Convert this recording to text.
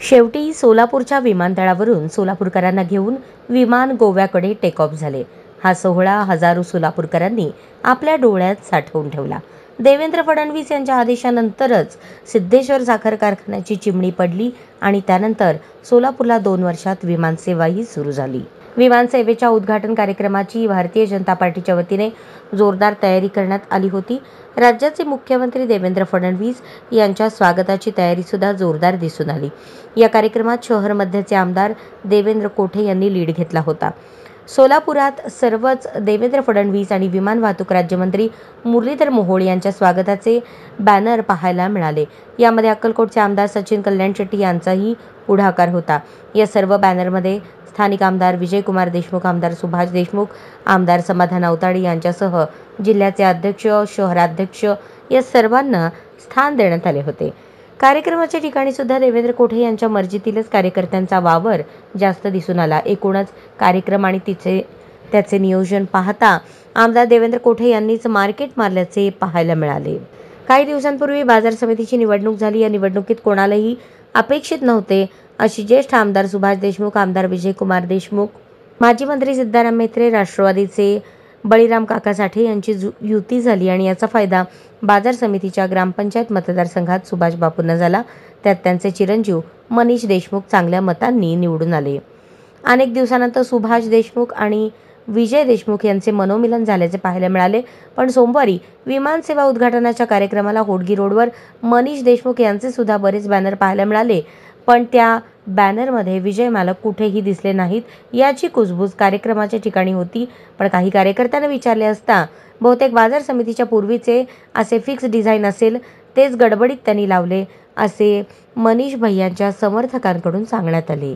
शेवटी सोलापूरच्या विमानतळावरून सोलापूरकरांना घेऊन विमान गोव्याकडे टेक ऑफ झाले. हा सोहळा हजारो सोलापूरकरांनी आपल्या डोळ्यात साठवून ठेवला. देवेंद्र फडणवीस यांच्या आदेशानंतरच सिद्धेश्वर साखर कारखान्याची चिमणी पडली आणि त्यानंतर सोलापूरला 2 वर्षात विमानसेवाही सुरू झाली. विमानसेवेच्या उद्घाटन कार्यक्रमाची भारतीय जनता पार्टीच्या वतीने जोरदार तयारी करण्यात आली होती. राज्याचे मुख्यमंत्री देवेंद्र फडणवीस यांच्या स्वागताची तयारी सुद्धा जोरदार दिसून आली. या कार्यक्रमात शहर मध्यचे आमदार देवेंद्र कोठे यांनी लीड घेतला होता. सोलापुरात सर्वच देवेंद्र फडणवीस आणि विमान वाहतूक राज्यमंत्री मुरलीधर मोहोळ यांच्या स्वागताचे बॅनर पाहायला मिळाले. यामध्ये अक्कलकोटचे आमदार सचिन कल्याण शेट्टी यांचाही पुढाकार होता. या सर्व बॅनरमध्ये स्थानिक आमदार विजयकुमार देशमुख, आमदार सुभाष देशमुख, आमदार समाधान अवताडे यांच्यासह जिल्ह्याचे अध्यक्ष, शहराध्यक्ष या सर्वांना स्थान देण्यात आले होते. कार्यक्रमाच्या ठिकाणी सुद्धा देवेंद्र कोठे यांच्या मर्जीतीलच कार्यकर्त्यांचा वावर जास्त दिसून आला. एकूणच कार्यक्रम आणि त्याचे नियोजन पाहता आमदार देवेंद्र कोठे यांनीच मार्केट मारल्याचे पाहायला मिळाले. काही दिवसांपूर्वी बाजार समितीची निवडणूक झाली. या निवडणुकीत कोणालाही अपेक्षित नव्हते अशी ज्येष्ठ आमदार सुभाष देशमुख, आमदार विजयकुमार देशमुख, माजी मंत्री सिद्धाराम म्हेत्रे, राष्ट्रवादीचे बळीराम काका साठे यांची युती झाली आणि याचा फायदा बाजार समितीच्या ग्रामपंचायत मतदारसंघात सुभाष बापूंना झाला. त्यात त्यांचे चिरंजीव मनीष देशमुख चांगल्या मतांनी निवडून आले. अनेक दिवसानंतर सुभाष देशमुख आणि विजय देशमुख यांचे मनोमिलन झाल्याचे पाहायला मिळाले. पण सोमवारी विमानसेवा उद्घाटनाच्या कार्यक्रमाला होडगी रोडवर मनीष देशमुख यांचे सुद्धा बरेच बॅनर पाहायला मिळाले. पण त्या बॅनरमध्ये विजय मालक कुठेही दिसले नाहीत. याची कुजबूज कार्यक्रमाच्या ठिकाणी होती. पण काही कार्यकर्त्यांना विचारले असता बहुतेक बाजार समितीच्या पूर्वीचे असे फिक्स डिझाईन असेल, तेच गडबडीत त्यांनी लावले असे मनीष भैयांच्या समर्थकांकडून सांगण्यात आले.